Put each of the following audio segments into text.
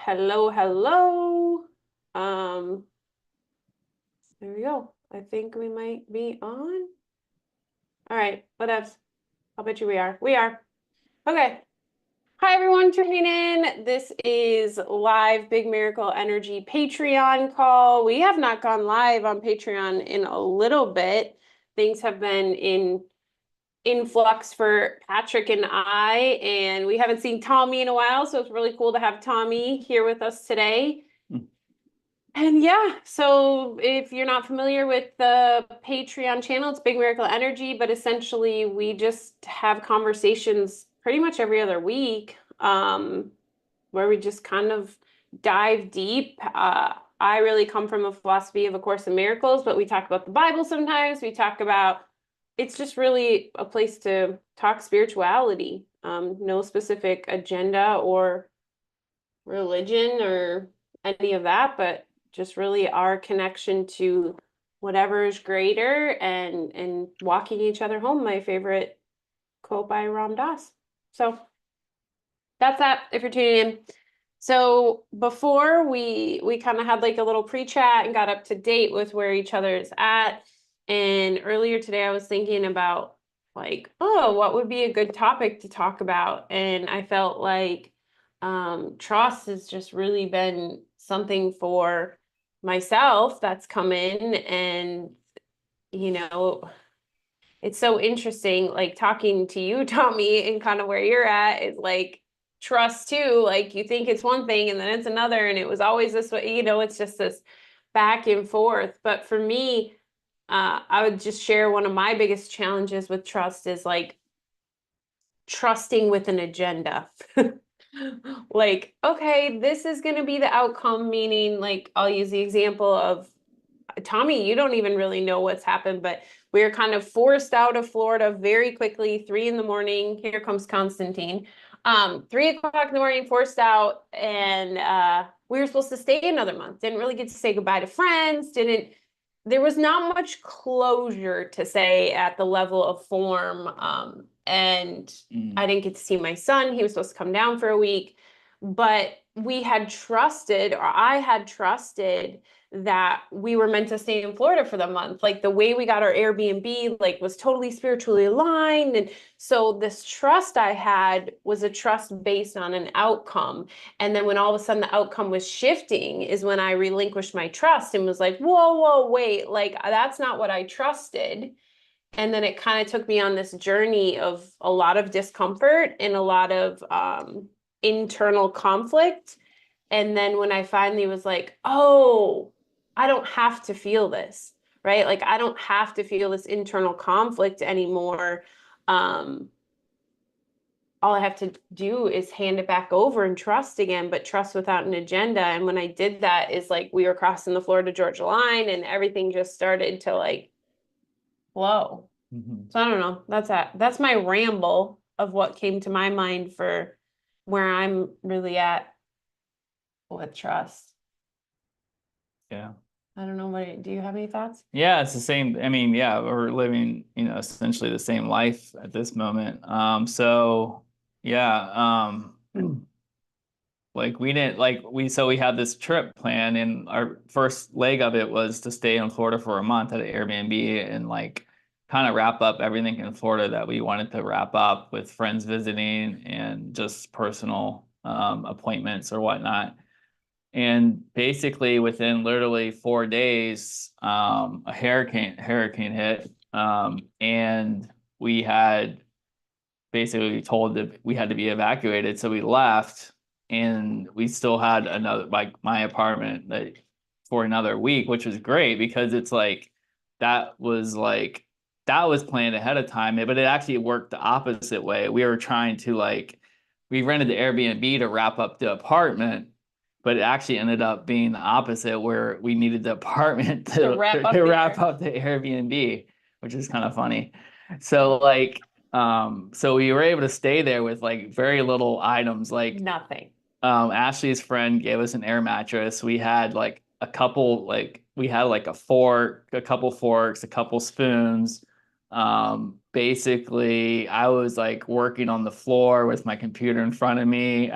Hello, hello. Um, there we go. I think we might be on. All right, whatevs. I'll bet you we are. We are. Okay. Hi, everyone tuning in. This is live Big Miracle Energy Patreon call. We have not gone live on Patreon in a little bit. Things have been in influx for Patrick and I, and we haven't seen Tommy in a while, so it's really cool to have Tommy here with us today. And yeah, so if you're not familiar with the Patreon channel, it's Big Miracle Energy, but essentially we just have conversations pretty much every other week, where we just kind of dive deep. I really come from a philosophy of A Course in Miracles, but we talk about the Bible sometimes. We talk about, it's just really a place to talk spirituality. No specific agenda or religion or any of that, but just really our connection to whatever is greater and walking each other home. My favorite quote by Ram Dass. So that's that if you're tuning in. So before we kind of had like a little pre-chat and got up to date with where each other is at. And earlier today I was thinking about like, oh, what would be a good topic to talk about? And I felt like trust has just really been something for myself that's come in. And it's so interesting, like talking to you, Tommy, and kind of where you're at is like trust too. Like you think it's one thing and then it's another, and it was always this way, it's just this back and forth. But for me, I would just share one of my biggest challenges with trust is like trusting with an agenda. Like, okay, this is going to be the outcome, meaning like I'll use the example of Tommy, you don't even really know what's happened, but we were kind of forced out of Florida very quickly, 3 a.m. Here comes Constantine. 3 o'clock in the morning, forced out, and we were supposed to stay another month. Didn't really get to say goodbye to friends. There was not much closure to say at the level of form. And I didn't get to see my son. He was supposed to come down for a week, but we had trusted, or I had trusted, that we were meant to stay in Florida for the month. Like the way we got our Airbnb, like was totally spiritually aligned. And so this trust I had was a trust based on an outcome. And then when all of a sudden the outcome was shifting is when I relinquished my trust and was like, whoa, wait, like that's not what I trusted. And then it kind of took me on this journey of a lot of discomfort and a lot of internal conflict. And then when I finally was like, oh, I don't have to feel this, right? Like I don't have to feel this internal conflict anymore. All I have to do is hand it back over and trust again, but trust without an agenda. And when I did that is like we were crossing the Florida-Georgia line and everything just started to like flow. So I don't know. That's my ramble of what came to my mind for where I'm really at with trust. Yeah. I don't know. Do you have any thoughts? Yeah, it's the same. I mean, yeah, we're living, essentially the same life at this moment. So yeah, like we had this trip planned, and our first leg of it was to stay in Florida for a month at an Airbnb and like kind of wrap up everything in Florida that we wanted to wrap up with friends visiting and just personal appointments or whatnot. And basically within literally 4 days, a hurricane hit. And we had basically told that we had to be evacuated. So we left and we still had another, like my apartment for another week, which was great because it's that was planned ahead of time, but it actually worked the opposite way. We were trying to we rented the Airbnb to wrap up the apartment, but it actually ended up being the opposite where we needed the apartment to wrap up the Airbnb, which is kind of funny. So so we were able to stay there with like very little items, like Nothing. Ashley's friend gave us an air mattress. We had like a couple, like we had like a fork, a couple forks, a couple spoons, Basically I was like working on the floor with my computer in front of me.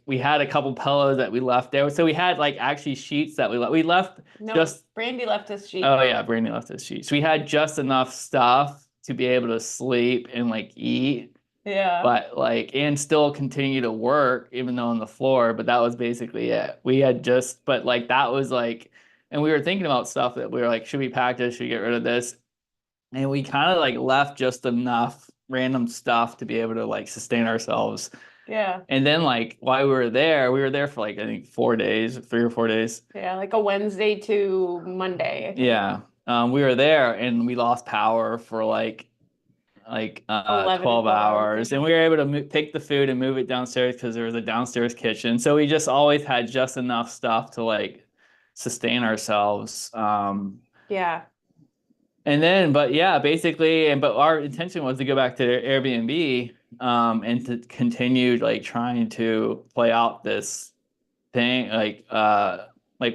We had a couple pillows that we left there. So we had like actually sheets that we left No, just, Brandy left us sheets. oh yeah, Brandy left us sheets. We had just enough stuff to be able to sleep and like eat, Yeah. but like and still continue to work even though on the floor. But that was basically it. We had just, but like that was like, and we were thinking about stuff that we were like, should we pack this? Should we get rid of this? And we kind of like left just enough random stuff to be able to like sustain ourselves. Yeah. And then like while we were there for like I think 4 days, 3 or 4 days. Yeah, like a Wednesday to Monday, I think. Yeah. We were there and we lost power for like 11 to 12 12 hours. hours, and we were able to take the food and move it downstairs because there was a downstairs kitchen. So we just always had just enough stuff to like sustain ourselves. Yeah. And then, but yeah, basically, and but our intention was to go back to Airbnb, and to continue like trying to play out this thing, like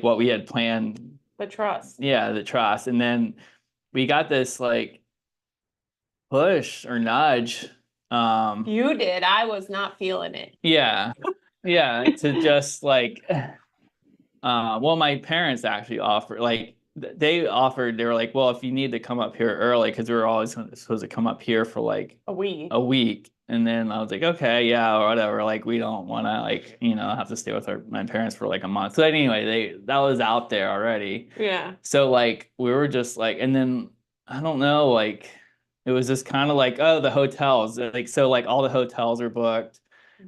what we had planned. The trust. Yeah, the trust. And then we got this like push or nudge. You did. I was not feeling it. Yeah, yeah, to just like, well, my parents actually offered, like, they offered, they were like, well, if you need to come up here early, because we were always supposed to come up here for like A week. a week. And then I was like, okay, yeah, or whatever. Like, we don't want to, like, have to stay with my parents for like a month. So anyway, that was out there already. Yeah. So like, we were just like, and then I don't know, like, it was just kind of like, oh, the hotels, like, so like all the hotels are booked.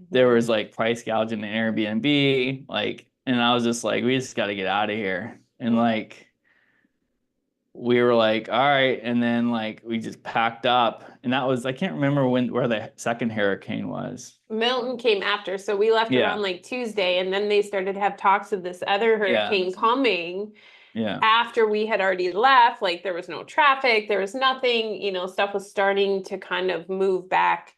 There was like price gouging in Airbnb, like, and I was just like, we just got to get out of here. And like, we were like, all right. And then like, we just packed up. And that was, I can't remember where the second hurricane was. Milton came after, so we left Yeah. around like Tuesday, and then they started to have talks of this other hurricane coming Yeah. after we had already left. Like there was no traffic, there was nothing, stuff was starting to kind of move back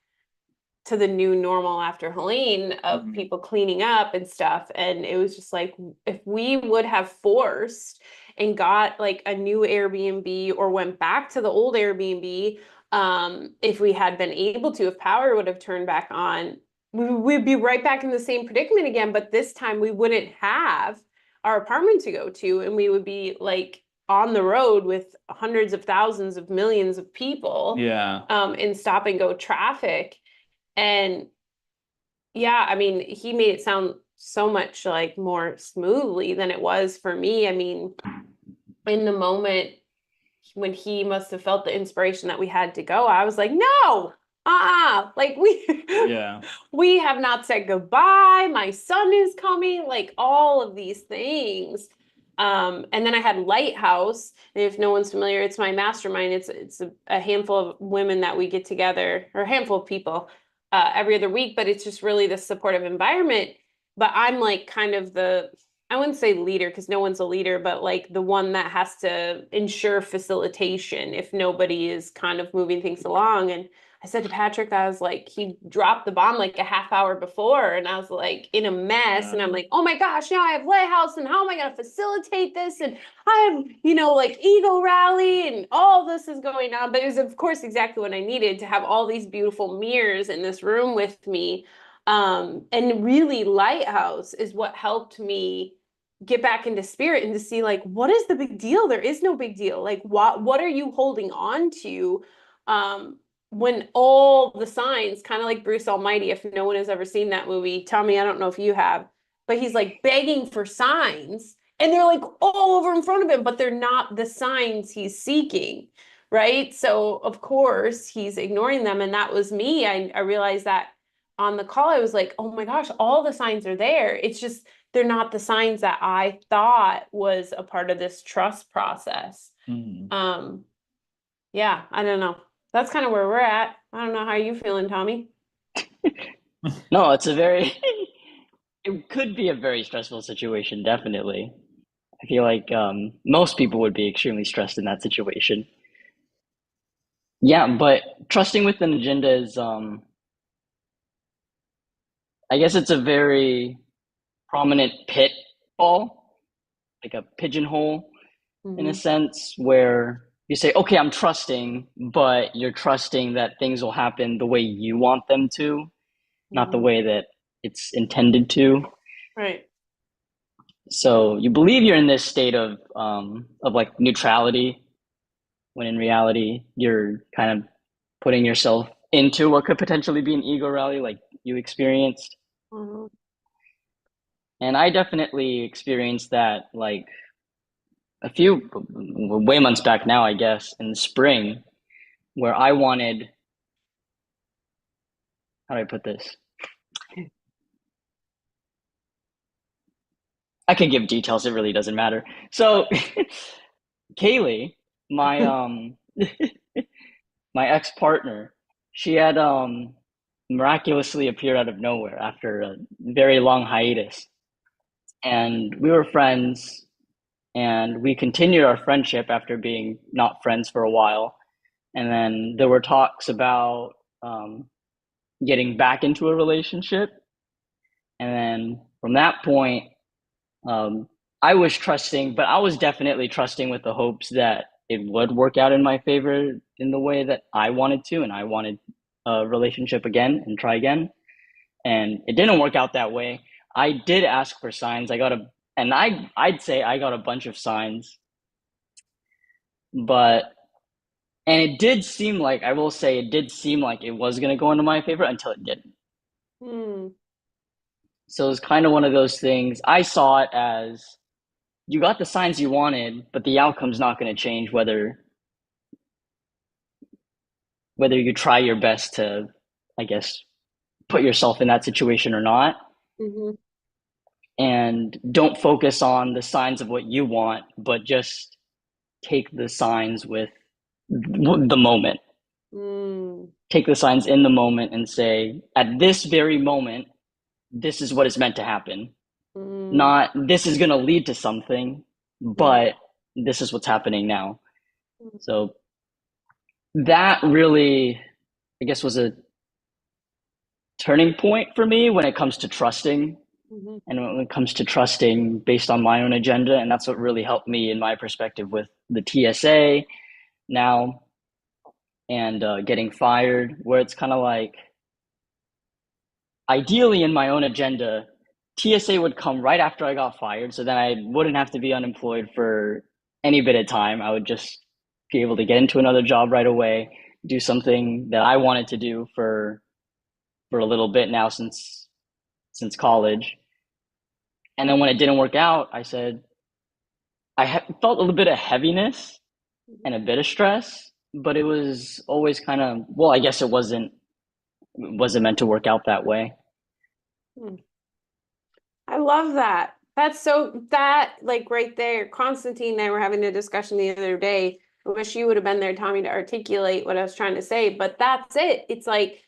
to the new normal after Helene of people cleaning up and stuff. And it was just like, if we would have forced and got like a new Airbnb or went back to the old Airbnb, if we had been able to, if power would have turned back on, we'd be right back in the same predicament again. But this time we wouldn't have our apartment to go to, and we would be like on the road with hundreds of thousands of millions of people, Yeah. in stop and go traffic. And yeah, I mean, he made it sound so much like more smoothly than it was for me. I mean, in the moment when he must have felt the inspiration that we had to go, I was like, no, like Yeah. we have not said goodbye. My son is coming, like all of these things. And then I had Lighthouse. And if no one's familiar, it's my mastermind. It's a handful of women that we get together, or a handful of people, every other week, but it's just really this supportive environment. But I'm like kind of I wouldn't say leader because no one's a leader, but like the one that has to ensure facilitation if nobody is kind of moving things along. And I said to Patrick, I was like, he dropped the bomb like a half hour before, and I was like in a mess. And I'm like, oh my gosh, now I have Lighthouse, and how am I going to facilitate this? And I have, like ego rally, and all this is going on. But it was, of course, exactly what I needed to have all these beautiful mirrors in this room with me. And really, Lighthouse is what helped me get back into spirit and to see like, what is the big deal? There is no big deal. Like, what are you holding on to? When all the signs, kind of like Bruce Almighty, if no one has ever seen that movie, Tommy, I don't know if you have, but he's like begging for signs, and they're like all over in front of him, but they're not the signs he's seeking, right? So of course he's ignoring them, and that was me. I realized that on the call. I was like, oh my gosh, all the signs are there. It's just they're not the signs that I thought was a part of this trust process. Yeah, I don't know. That's kind of where we're at. I don't know how you feeling, Tommy. No, it could be a very stressful situation, definitely. I feel like most people would be extremely stressed in that situation. Yeah, but trusting with an agenda is, I guess it's a very prominent pitfall, like a pigeonhole in a sense, where you say, okay, I'm trusting, but you're trusting that things will happen the way you want them to, not the Mhm. way that it's intended to. Right. So you believe you're in this state of like neutrality, when in reality you're kind of putting yourself into what could potentially be an ego rally, like you experienced. Mhm. And I definitely experienced that, like a few way months back now, I guess, in the spring, where I wanted, how do I put this? I can give details, it really doesn't matter. So Kaylee, my my ex-partner, she had miraculously appeared out of nowhere after a very long hiatus. And we were friends, and we continued our friendship after being not friends for a while. And then there were talks about getting back into a relationship. And then from that point, um, I was trusting, but I was definitely trusting with the hopes that it would work out in my favor in the way that I wanted to, and I wanted a relationship again and try again. And it didn't work out that way. I did ask for signs. I'd say I got a bunch of signs, but and it did seem like, I will say, it did seem like it was going to go into my favor until it didn't. Mm. So it was kind of one of those things. I saw it as you got the signs you wanted, but the outcome's not going to change whether you try your best to, I guess, put yourself in that situation or not. Mhm. And don't focus on the signs of what you want, but just take the signs with the moment. Mm. Take the signs in the moment and say, at this very moment, this is what is meant to happen. Mm. Not, this is going to lead to something, Mm. but this is what's happening now. So that really, I guess, was a turning point for me when it comes to trusting, Mhm. and when it comes to trusting based on my own agenda. And that's what really helped me in my perspective with the TSA now, and getting fired, where it's kind of like, ideally in my own agenda, TSA would come right after I got fired. So then I wouldn't have to be unemployed for any bit of time. I would just be able to get into another job right away, do something that I wanted to do for a little bit now, since college. And then when it didn't work out, I said, felt a little bit of heaviness and a bit of stress, but it was always kind of, well, I guess it wasn't meant to work out that way. Mm. I love that. That's so that like right there, Constantine and I were having a discussion the other day. I wish you would have been there, Tommy, to articulate what I was trying to say, but that's it. It's like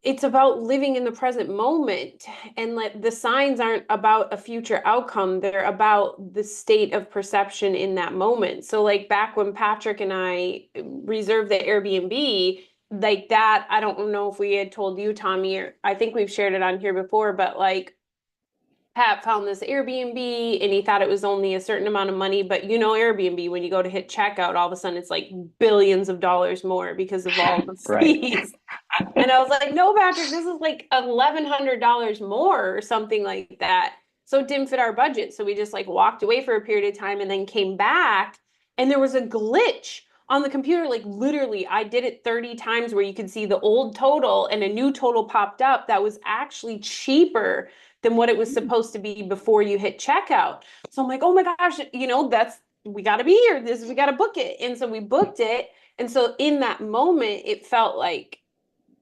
it's about living in the present moment, and like the signs aren't about a future outcome, they're about the state of perception in that moment. So like back when Patrick and I reserved the Airbnb, like that, I don't know if we had told you, Tommy, or I think we've shared it on here before, but like Pat found this Airbnb and he thought it was only a certain amount of money, but you know, Airbnb, when you go to hit checkout, all of a sudden it's like billions of dollars more because of all the Right. fees. And I was like, no, Patrick, this is like $1,100 more or something like that. So it didn't fit our budget. So we just like walked away for a period of time and then came back. And there was a glitch on the computer. Like literally, I did it 30 times where you could see the old total and a new total popped up that was actually cheaper than what it was supposed to be before you hit checkout. So I'm like, oh my gosh, we got to be here. We got to book it. And so we booked it. And so in that moment, it felt like,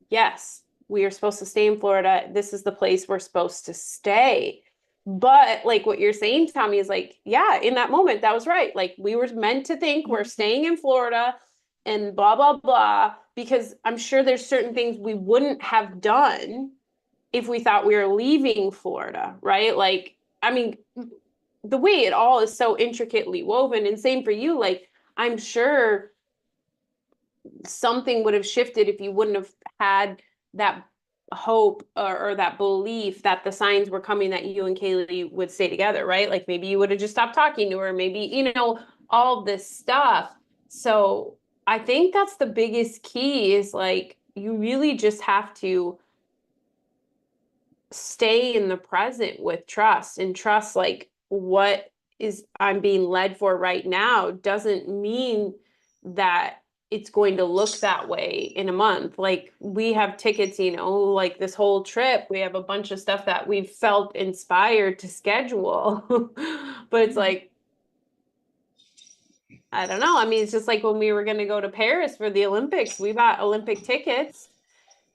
yes, we are supposed to stay in Florida. This is the place we're supposed to stay. But like what you're saying, Tommy, is like, yeah, in that moment, that was right. Like we were meant to think we're staying in Florida and blah, blah, blah, because I'm sure there's certain things we wouldn't have done if we thought we were leaving Florida, right? Like, I mean, the way it all is so intricately woven, and same for you, like, I'm sure something would have shifted if you wouldn't have had that hope or that belief that the signs were coming that you and Kaylee would stay together, right? Like maybe you would have just stopped talking to her, maybe, all this stuff. So I think that's the biggest key is like, you really just have to stay in the present with trust and trust like what is I'm being led for right now doesn't mean that it's going to look that way in a month. Like we have tickets, like this whole trip, we have a bunch of stuff that we've felt inspired to schedule. But it's like, I don't know. I mean, it's just like when we were going to go to Paris for the Olympics, we bought Olympic tickets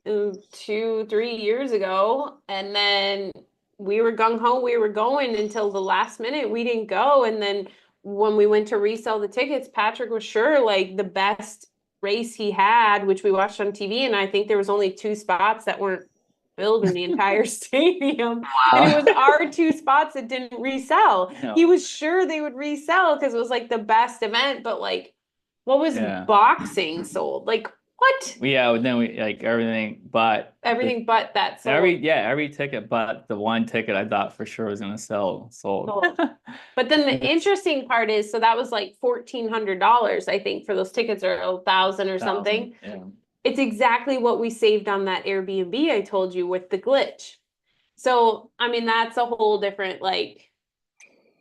2, 3 years ago, and then we were gung ho, we were going until the last minute. We didn't go, and then when we went to resell the tickets, Patrick was sure like the best race he had, which we watched on TV, and I think there was only 2 spots that weren't filled in the entire stadium, and it was our 2 spots that didn't resell. No. He was sure they would resell because it was like the best event, but like, what was Yeah. boxing sold? Like, what? Yeah, then we like everything but Everything but that sold. every ticket but the one ticket I thought for sure was gonna sold. But then the interesting part is, so that was like $1,400, I think, for those tickets, or 1,000 or something. Yeah. It's exactly what we saved on that Airbnb I told you with the glitch. So, I mean, that's a whole different like.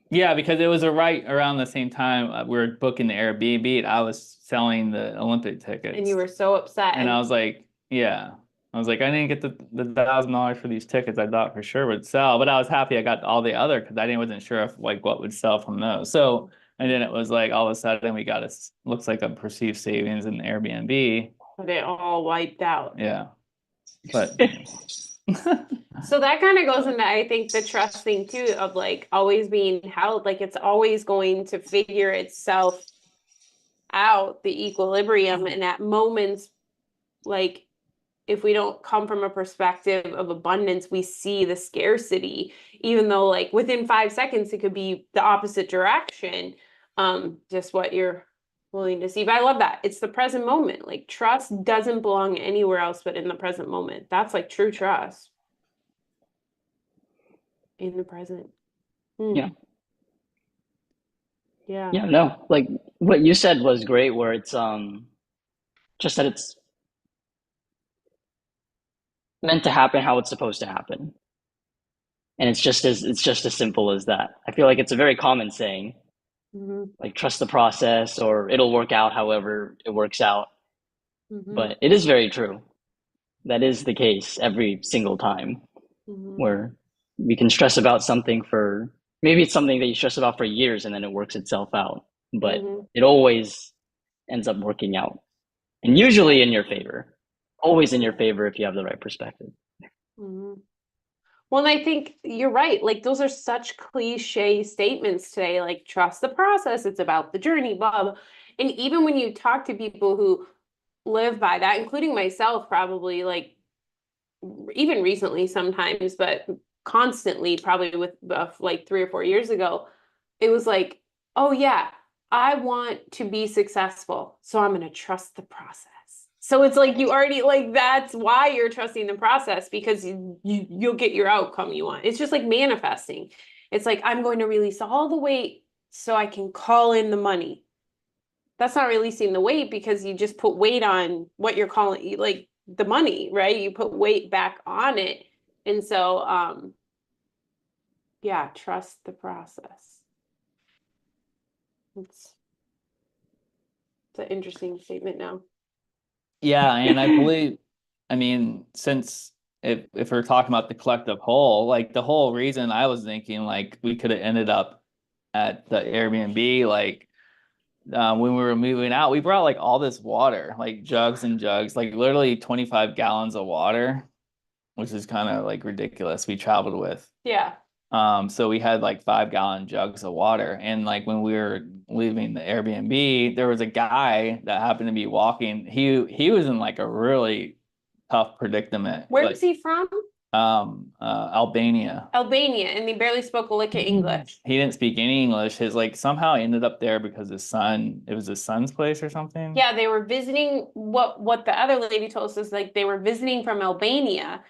Yeah, because it was right around the same time we were booking the Airbnb and I was selling the Olympic tickets. And you were so upset. And I was like, yeah. I was like, I didn't get the $1,000 for these tickets I thought for sure would sell, but I was happy I got all the other because wasn't sure if like what would sell from those. So, and then it was like all of a sudden we got looks like a perceived savings in the Airbnb. But it all wiped out. Yeah. But so that kind of goes into, I think, the trust thing too, of like always being held, like it's always going to figure itself out, the equilibrium, and at moments, like if we don't come from a perspective of abundance, we see the scarcity, even though like within 5 seconds it could be the opposite direction. Just what you're willing to see. But I love that. It's the present moment. Like trust doesn't belong anywhere else but in the present moment. That's like true trust. In the present. Yeah. Yeah. Yeah, no, like what you said was great, where it's just that it's meant to happen how it's supposed to happen. And it's just as simple as that. I feel like it's a very common saying, like trust the process or it'll work out however it works out. But it is very true. That is the case every single time, where we can stress about something for, maybe it's something that you stress about for years and then it works itself out, but it always ends up working out, and usually in your favor, always in your favor if you have the right perspective. Well, and I think you're right. Like those are such cliche statements today, like trust the process, it's about the journey, blah, blah. And even when you talk to people who live by that, including myself, probably like even recently sometimes, but constantly, probably with like 3 or 4 years ago, it was like, oh yeah, I want to be successful, so I'm going to trust the process. So it's like you already like, that's why you're trusting the process, because you'll get your outcome you want. It's just like manifesting. It's like, I'm going to release all the weight so I can call in the money. That's not releasing the weight, because you just put weight on what you're calling, like the money, right? You put weight back on it. And so, yeah, trust the process. It's an interesting statement now. Yeah, and I believe, I mean, since if we're talking about the collective whole, like the whole reason I was thinking like we could have ended up at the Airbnb, like when we were moving out, we brought like all this water, like jugs and jugs, like literally 25 gallons of water, which is kind of like ridiculous. We traveled with. Yeah. So we had like 5-gallon jugs of water. And like when we were leaving the Airbnb, there was a guy that happened to be walking. He was in like a really tough predicament. Where was he from? Albania. Albania, and he barely spoke a lick of English. He didn't speak any English. His like somehow ended up there because it was his son's place or something. Yeah, they were visiting. What the other lady told us is like they were visiting from Albania.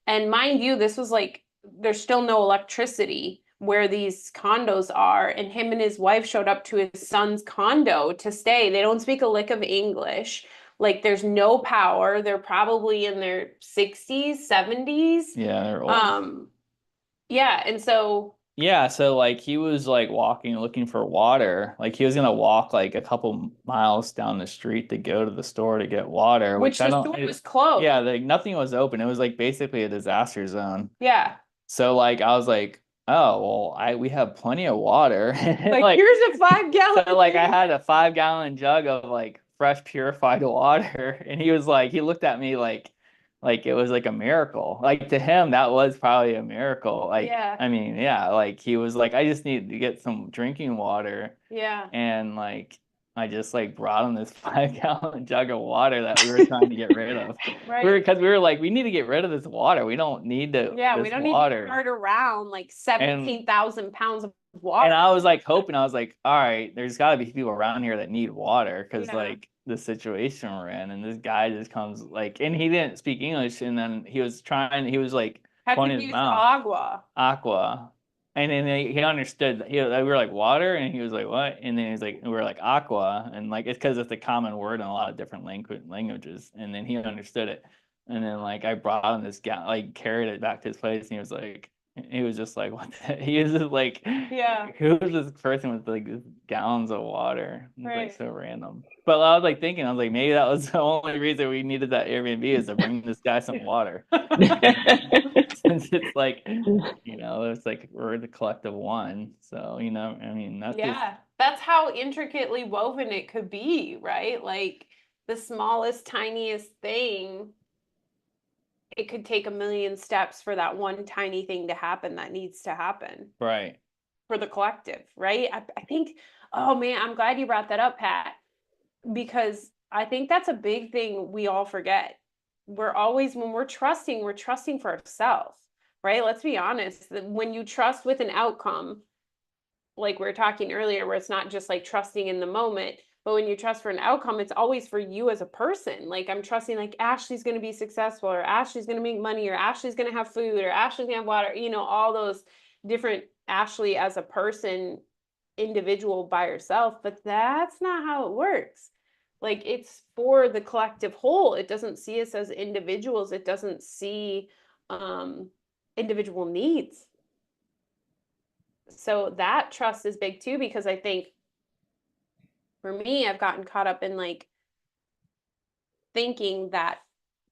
And mind you, this was like, there's still no electricity, where these condos are, and him and his wife showed up to his son's condo to stay. They don't speak a lick of English. Like there's no power. They're probably in their 60s, 70s. Yeah, they're old. Yeah, and so Yeah, so like he was like walking looking for water. Like he was gonna walk like a couple miles down the street to go to the store to get water, which which I the don't store was closed. yeah, like nothing was open. It was like basically a disaster zone. Yeah. So like I was like, oh well, we have plenty of water. Like here's a 5-gallon. So like I had a 5-gallon jug of like fresh purified water, and he was like, he looked at me like it was like a miracle. Like to him, that was probably a miracle. Like Yeah. I mean, yeah, like he was like, I just need to get some drinking water, Yeah. and like I just like brought him this 5-gallon jug of water that we were trying to get rid of. Right. Because we were like, we need to get rid of this water. We don't need Yeah, we this don't need to water. cart around like 17,000 pounds of water. And I was like hoping, I was like, all right, there's got to be people around here that need water because Yeah. like the situation we're in, and this guy just comes like, and he didn't speak English, and then he was like Had to pointing his use mouth, aqua. and then he understood. We were like water, and he was like what? And then he's like, we were like aqua, and like it's because it's a common word in a lot of different languages, and then he understood it, and then like I brought him this like carried it back to his place, and he was just like, what the? He was just like, Yeah. who is this person with like gallons of water? It's Right. like so random. But I was like thinking, I was like, maybe that was the only reason we needed that Airbnb is to bring this guy some water. Since it's like, it's like we're the collective one. So, I mean, that's Yeah, that's how intricately woven it could be, right? Like the smallest, tiniest thing, it could take a million steps for that one tiny thing to happen that needs to happen right. for the collective, right? I think, oh man, I'm glad you brought that up, Pat, because I think that's a big thing we all forget. We're always, when we're trusting for ourselves, right? Let's be honest. When you trust with an outcome, like we were talking earlier, where it's not just like trusting in the moment, but when you trust for an outcome, it's always for you as a person. Like I'm trusting like Ashley's going to be successful, or Ashley's going to make money, or Ashley's going to have food, or Ashley's going to have water, all those different Ashley as a person, individual by herself. But that's not how it works. Like it's for the collective whole. It doesn't see us as individuals. It doesn't see individual needs. So that trust is big too, because I think for me, I've gotten caught up in like thinking that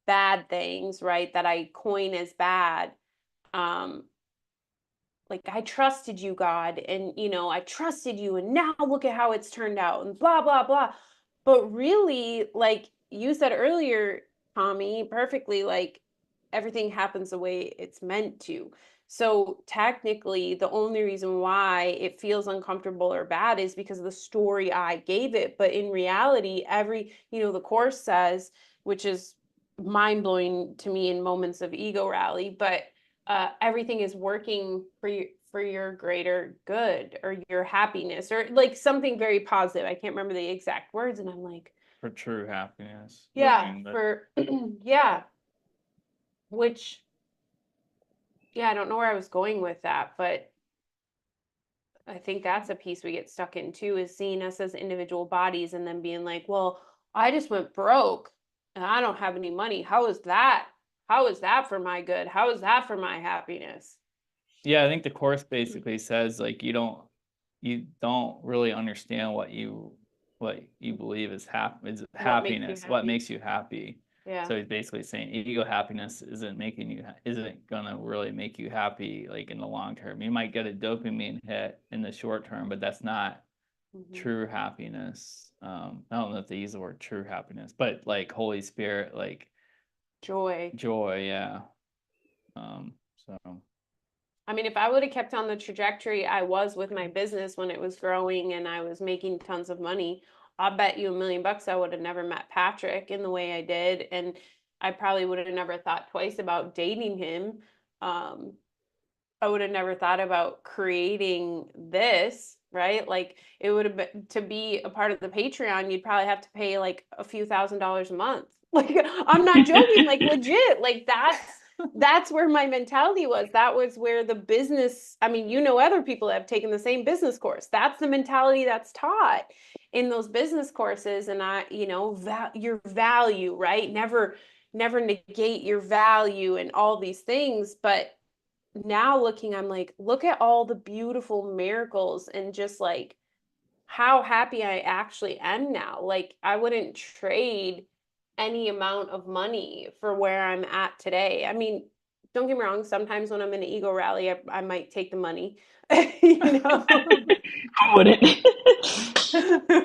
bad things, right, that I coin as bad, like I trusted you, God, and I trusted you, and now look at how it's turned out, and blah blah blah. But really, like you said earlier, Tommy, perfectly, like everything happens the way it's meant to. So technically, the only reason why it feels uncomfortable or bad is because of the story I gave it. But in reality, the course says, which is mind blowing to me in moments of ego rally, but everything is working for your greater good or your happiness or like something very positive. I can't remember the exact words, and I'm like, for true happiness. yeah, yeah, which, yeah, I don't know where I was going with that, but I think that's a piece we get stuck in too, is seeing us as individual bodies and then being like, well, I just went broke and I don't have any money. How is that? How is that for my good? How is that for my happiness? Yeah, I think the course basically says like you don't really understand what you believe is happiness, what makes you happy. Yeah. So he's basically saying ego happiness isn't gonna really make you happy like in the long term. You might get a dopamine hit in the short term, but that's not true happiness. I don't know if they use the word true happiness, but like Holy Spirit, like joy, yeah. So I mean, if I would have kept on the trajectory I was with my business when it was growing and I was making tons of money, I'll bet you $1 million I would have never met Patrick in the way I did. And I probably would have never thought twice about dating him. I would have never thought about creating this, right? Like it would have been, to be a part of the Patreon, you'd probably have to pay like a few $1,000s a month. Like I'm not joking, like legit, like that's where my mentality was. That was where the business, I mean, you know, other people have taken the same business course. That's the mentality that's taught in those business courses. And you know, your value, right? Never negate your value and all these things. But now looking, I'm like, look at all the beautiful miracles and just like how happy I actually am now. Like, I wouldn't trade any amount of money for where I'm at today. I mean, don't get me wrong, sometimes when I'm in an ego rally, I might take the money, you know. Who wouldn't?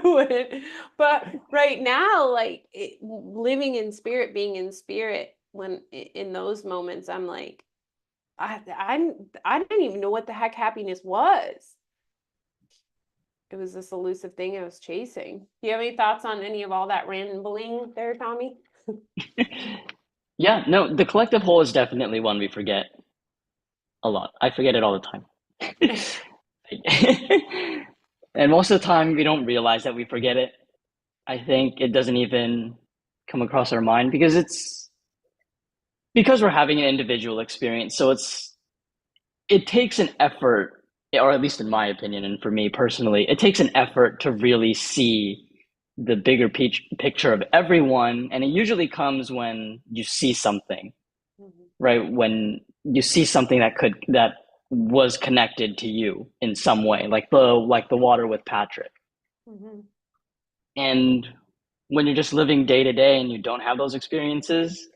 Wouldn't. But right now, like living in spirit, being in spirit, when in those moments, I'm like, I didn't even know what the heck happiness was. It was this elusive thing I was chasing. Do you have any thoughts on any of all that rambling there, Tommy? Yeah, no, the collective whole is definitely one we forget a lot. I forget it all the time. And most of the time, we don't realize that we forget it. I think it doesn't even come across our mind because we're having an individual experience. So it takes an effort, or at least in my opinion, and for me personally, it takes an effort to really see the bigger picture of everyone. And it usually comes when you see something, right? When you see something that was connected to you in some way, like the water with Patrick. Mhm. And when you're just living day to day and you don't have those experiences,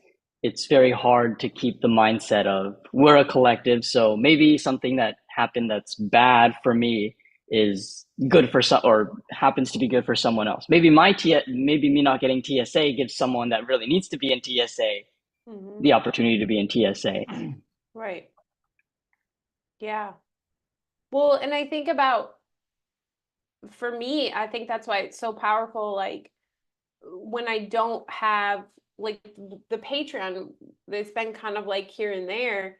it's very hard to keep the mindset of we're a collective. So maybe something that happened that's bad for me is good for some, or happens to be good for someone else. Maybe maybe me not getting TSA gives someone that really needs to be in TSA Mhm. the opportunity to be in TSA. Right. Yeah. Well, and I think about, for me, I think that's why it's so powerful. Like when I don't have like the Patreon, it's been kind of like here and there.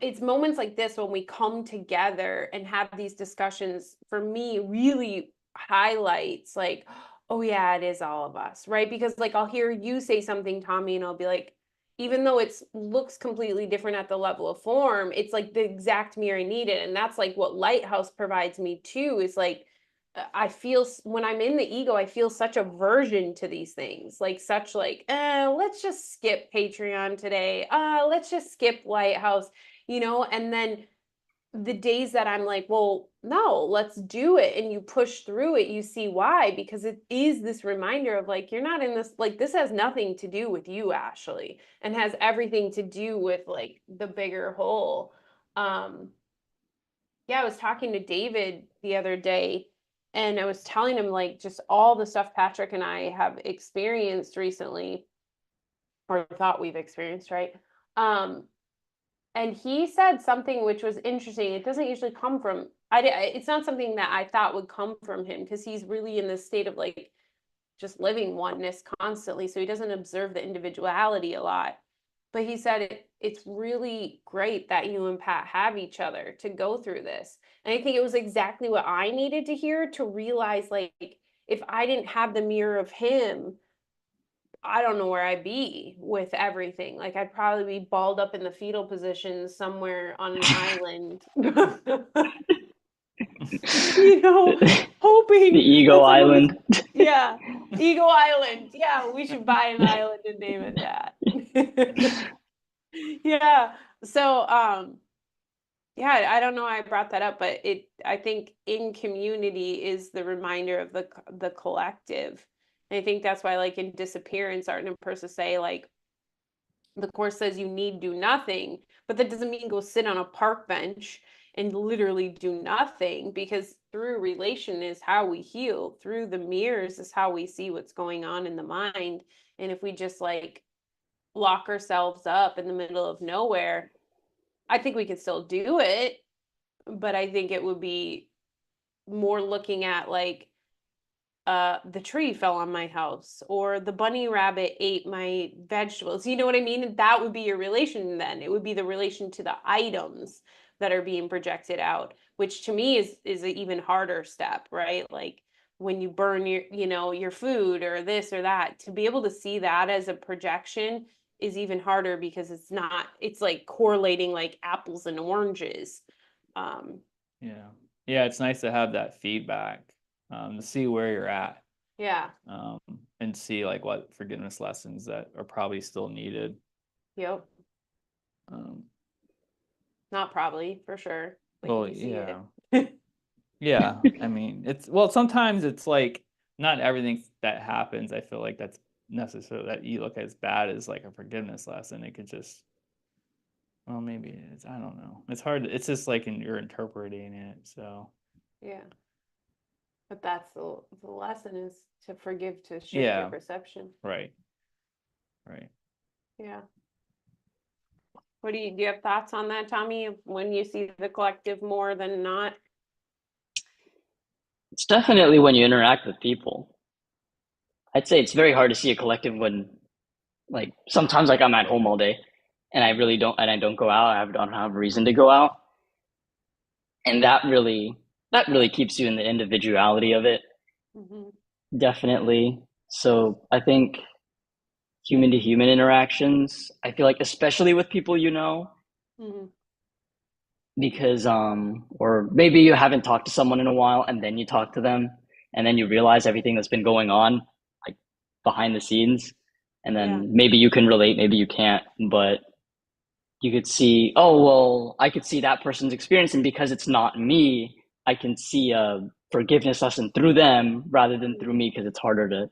It's moments like this when we come together and have these discussions, for me, really highlights like, oh yeah, it is all of us, right? Because like I'll hear you say something, Tommy, and I'll be like, even though it looks completely different at the level of form, it's like the exact mirror I needed. And that's like what Lighthouse provides me too, is like I feel when I'm in the ego, I feel such aversion to these things, like such like, let's just skip Patreon today. Let's just skip Lighthouse, you know, and then the days that I'm like, well, no, let's do it. And you push through it, you see why, because it is this reminder of like, you're not in this, like, this has nothing to do with you, Ashley, and has everything to do with like the bigger whole. Um, yeah, I was talking to David the other day and I was telling him like just all the stuff Patrick and I have experienced recently, or thought we've experienced, right? Um, and he said something which was interesting. It doesn't usually come from, it's not something that I thought would come from him because he's really in this state of like just living oneness constantly. So he doesn't observe the individuality a lot. But he said it's really great that you and Pat have each other to go through this. And I think it was exactly what I needed to hear to realize like if I didn't have the mirror of him, I don't know where I'd be with everything. Like I'd probably be balled up in the fetal position somewhere on an island. You know, The hoping ego that someone's, island. yeah, Ego Island. Yeah, we should buy an island and name it that. Yeah. So, yeah, I don't know why I brought that up, but I think in community is the reminder of the collective. And I think that's why, like in Disappearance, Art and Persa say, like, the course says you need do nothing, but that doesn't mean go sit on a park bench and literally do nothing, because through relation is how we heal. Through the mirrors is how we see what's going on in the mind. And if we just like lock ourselves up in the middle of nowhere, I think we could still do it, but I think it would be more looking at like the tree fell on my house or the bunny rabbit ate my vegetables. You know what I mean? That would be your relation then. It would be the relation to the items that are being projected out, which to me is an even harder step, right? Like when you burn your, you know, your food or this or that, to be able to see that as a projection is even harder because it's like correlating like apples and oranges. Yeah. Yeah, it's nice to have that feedback, to see where you're at, Yeah. and see like what forgiveness lessons that are probably still needed. Yep. Um, Not probably, for sure. Like well, you see yeah. it. Yeah. I mean, sometimes it's like not everything that happens, I feel like that's necessary that you look as bad as like a forgiveness lesson. It could just, well, maybe it's, I don't know. It's hard. It's just like you're interpreting it. So, Yeah. But that's the lesson is to forgive, to shift your yeah, perception. right. Right. Yeah. Do you have thoughts on that, Tommy, when you see the collective more than not? It's definitely when you interact with people. I'd say it's very hard to see a collective when, like, sometimes like I'm at home all day and I don't go out. Don't have a reason to go out, and that really keeps you in the individuality of it, Mm-hmm. definitely. So I think human to human interactions, I feel like especially with people you know, Mm-hmm. because or maybe you haven't talked to someone in a while and then you talk to them and then you realize everything that's been going on like behind the scenes, and Yeah. then maybe you can relate, maybe you can't, but you could see, oh well, I could see that person's experience, and because it's not me, I can see a forgiveness lesson through them rather than through me, because it's harder to,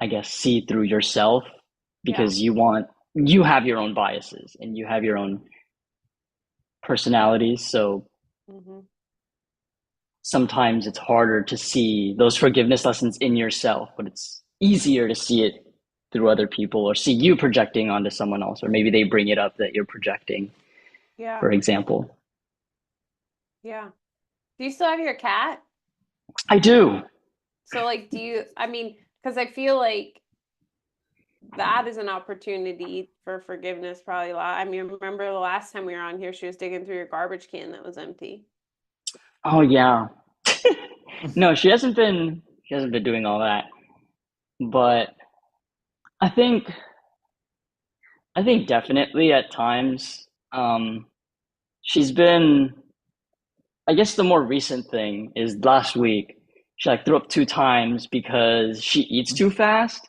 I guess, see through yourself, Yeah. because you have your own biases and you have your own personalities. So Mm-hmm. sometimes it's harder to see those forgiveness lessons in yourself, but it's easier to see it through other people, or see you projecting onto someone else, or maybe they bring it up that you're projecting, Yeah. for example. Yeah. Do you still have your cat? I do. So like, I mean, because I feel like that is an opportunity for forgiveness probably a lot. I mean, remember the last time we were on here, she was digging through your garbage can that was empty. Oh yeah. No, she hasn't been doing all that. But I think I think definitely at times, she's been, I guess the more recent thing is last week she like threw up 2 times because she eats too fast.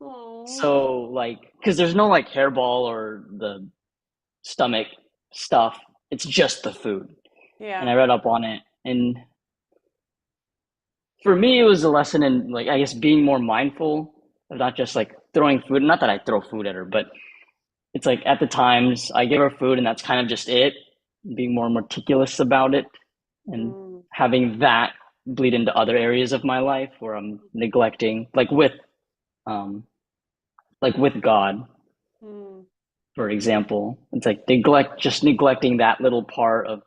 Oh. So like, because there's no like hairball or the stomach stuff, it's just the food. And Yeah. I read up on it, and for me it was a lesson in, like, I guess being more mindful of not just like throwing food. Not that I throw food at her, but it's like at the times I give her food and that's kind of just it. Being more meticulous about it, and Mm. having that bleed into other areas of my life where I'm neglecting, um, like with God, Mm. for example. It's like neglecting that little part of,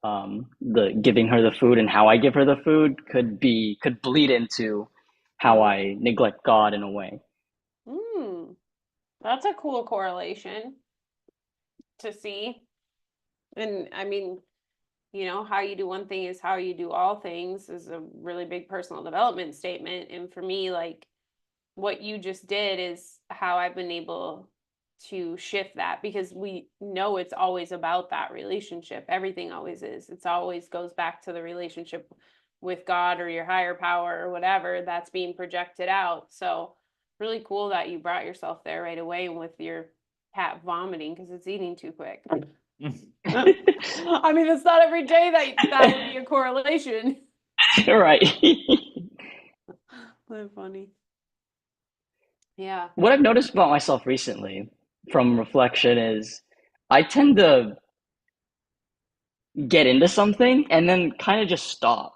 the giving her the food, and how I give her the food could bleed into how Mm. I neglect God in a way. Mm. That's a cool correlation to see. And I mean, how you do one thing is how you do all things is a really big personal development statement. And for me, like what you just did is how I've been able to shift that, because we know it's always about that relationship. Everything always is. It's always goes back to the relationship with God or your higher power or whatever that's being projected out. So really cool that you brought yourself there right away with your cat vomiting because it's eating too quick. I mean, it's not every day that would be a correlation. Right. That's funny. Yeah. What I've noticed about myself recently from reflection is I tend to get into something and then kind of just stop.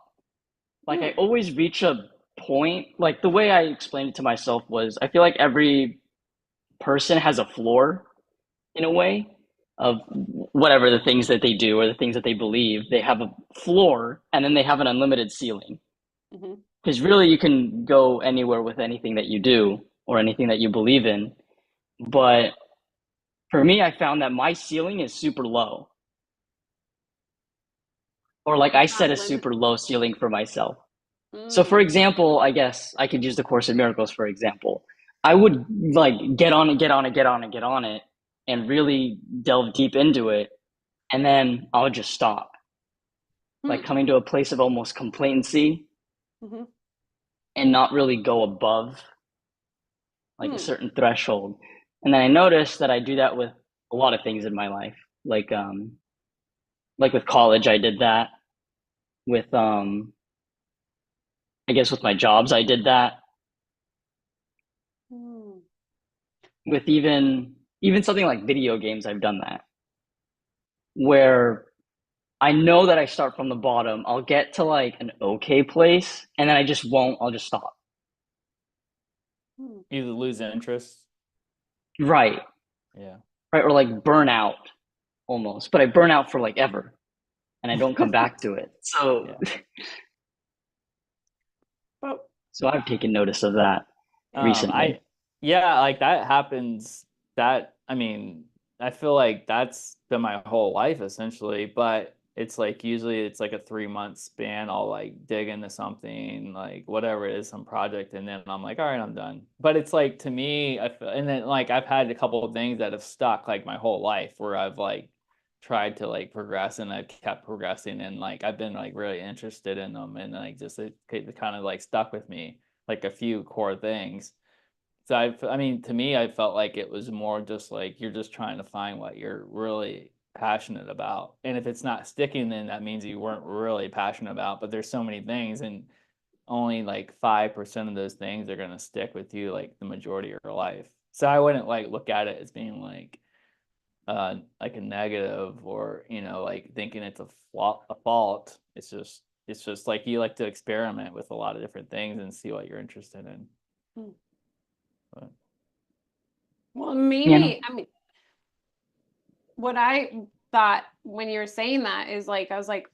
Like I Hmm. always reach a point, like the way I explained it to myself was, I feel like every person has a floor in a way of whatever the things that they do or the things that they believe. They have a floor and then they have an unlimited ceiling. Mm-hmm. Because really you can go anywhere with anything that you do or anything that you believe in. But for me, I found that my ceiling is super low. Or like I It's set not a limit. super low ceiling for myself. So for Mm. example, I guess I could use the Course in Miracles for example. I would like get on it, get on it, get on it, get on it, and really delve deep into it, and then I would just stop, like Hmm. coming to a place of almost complacency Mhm. and not really go above like a Hmm. certain threshold. And then I noticed that I do that with a lot of things in my life. Like with college I did that. With I guess with my jobs I did that. Hmm. With even something like video games I've done that. Where I know that I start from the bottom, I'll get to like an okay place and then I just won't, I'll just stop. Hmm. You lose interest. Right. Yeah. Right. Or like burn out almost. But I burn out for like ever and I don't come back to it. So Yeah. But so I've taken notice of that recently. I yeah, like that happens. That I mean, I feel like that's been my whole life essentially, but it's like usually it's like a 3 month span. I'll like dig into something, like whatever it is, some project, and then I'm like, all right, I'm done. But it's like to me, I feel, and then like I've had a couple of things that have stuck like my whole life where I've like tried to like progress and I've kept progressing and like I've been like really interested in them and like just it kind of like stuck with me like a few core things. So I mean, to me, I felt like it was more just like you're just trying to find what you're really passionate about. And if it's not sticking, then that means you weren't really passionate about. But there's so many things, and only like 5% of those things are gonna stick with you like the majority of your life. So I wouldn't like look at it as being like a negative or like thinking it's a fault. It's just like you like to experiment with a lot of different things and see what you're interested in. hmm. But Well, You know? maybe, I mean, what I thought when you were saying that is like, I was like,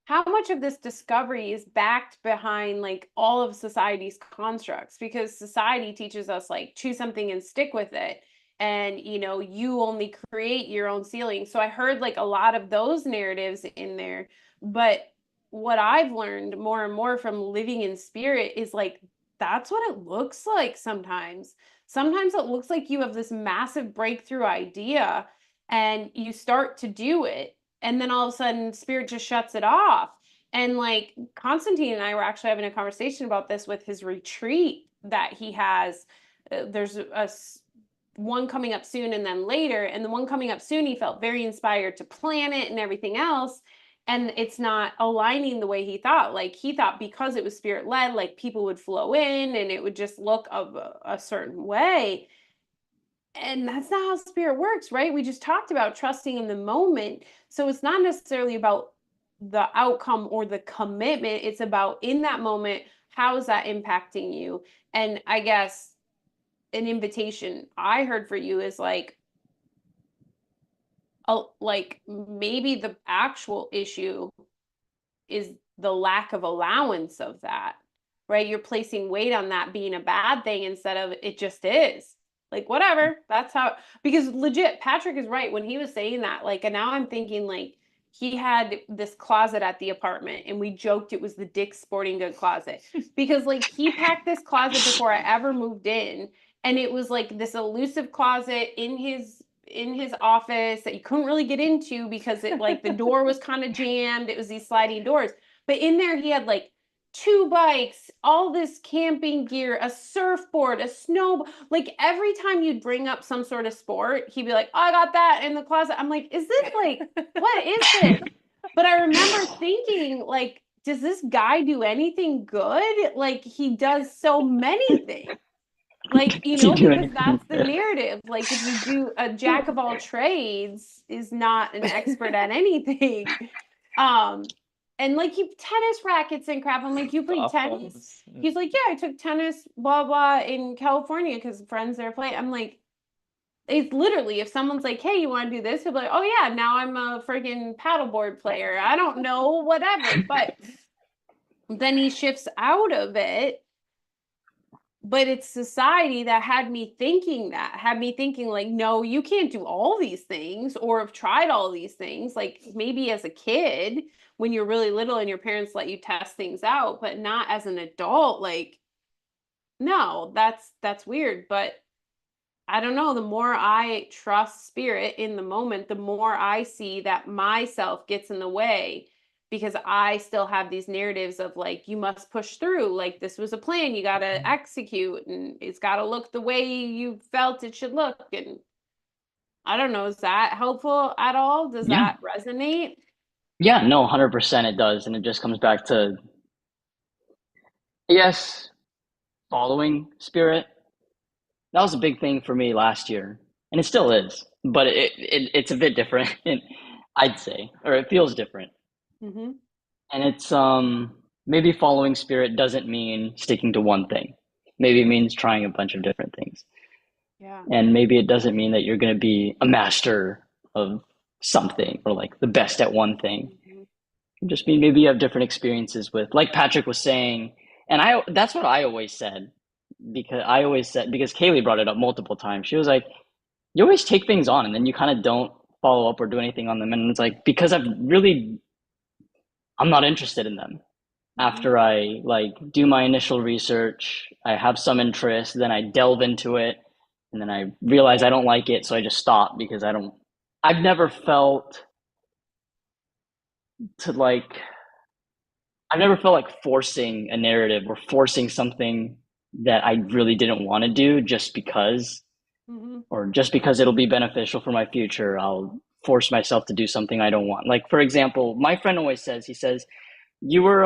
how much of this discovery is backed behind like all of society's constructs? Because society teaches us like choose something and stick with it. And you only create your own ceiling. So I heard like a lot of those narratives in there. But what I've learned more and more from living in spirit is like that's what it looks like sometimes. Sometimes it looks like you have this massive breakthrough idea and you start to do it and then all of a sudden spirit just shuts it off. And like Constantine and I were actually having a conversation about this with his retreat that he has. There's one coming up soon and then later, and the one coming up soon he felt very inspired to plan it and everything else, and it's not aligning the way he thought. Like he thought because it was spirit led, like people would flow in and it would just look of a certain way, and that's not how spirit works, right? We just talked about trusting in the moment. So it's not necessarily about the outcome or the commitment. It's about in that moment, how is that impacting you? And I guess an invitation I heard for you is like maybe the actual issue is the lack of allowance of that, right? You're placing weight on that being a bad thing instead of it just is. Like, whatever. That's how, because legit, Patrick is right when he was saying that. Like, and now I'm thinking, like, he had this closet at the apartment and we joked it was the Dick's Sporting Good closet because, like, he packed this closet before I ever moved in. And it was like this elusive closet in his office that you couldn't really get into because it like the door was kind of jammed. It was these sliding doors. But in there he had like two bikes, all this camping gear, a surfboard, a snow. Like every time you'd bring up some sort of sport, he'd be like, oh, I got that in the closet. I'm like, is this like, what is this? But I remember thinking, like, does this guy do anything good? Like, he does so many things. Like, Does he do because anything? that's the narrative. Like, if you do a jack of all trades is not an expert at anything. Um, and like you tennis rackets and crap. I'm like, you play golf tennis? balls. He's like, yeah, I took tennis, blah blah, in California because friends there play. I'm like, it's literally if someone's like, hey, you want to do this? He'll be like, oh yeah, now I'm a friggin' paddleboard player. I don't know, whatever. But then he shifts out of it, but it's society that had me thinking like, no, you can't do all these things or have tried all these things. Like maybe as a kid when you're really little and your parents let you test things out, but not as an adult. Like no, that's weird, but I don't know, the more I trust spirit in the moment, the more I see that myself gets in the way because I still have these narratives of like, you must push through, like this was a plan, you got to execute, and it's got to look the way you felt it should look. And I don't know, is that helpful at all? Does Yeah. that resonate? Yeah, no, 100% it does. And it just comes back to, yes, following spirit. That was a big thing for me last year, and it still is, but it's a bit different, I'd say, or it feels different. Mm-hmm. And it's maybe following spirit doesn't mean sticking to one thing. Maybe it means trying a bunch of different things. Yeah. And maybe it doesn't mean that you're going to be a master of something or like the best at one thing. Mm-hmm. It just mean maybe you have different experiences with, like Patrick was saying, and that's what I always said, because Kaylee brought it up multiple times. She was like, you always take things on and then you kind of don't follow up or do anything on them. And it's like, because I'm not interested in them. After I like do my initial research, I have some interest, then I delve into it, and then I realize I don't like it, so I just stop because I've never felt to like I've never felt like forcing a narrative or forcing something that I really didn't want to do just because, Mm-hmm. or just because it'll be beneficial for my future. I'll force myself to do something I don't want. Like for example, my friend always says, he says, you were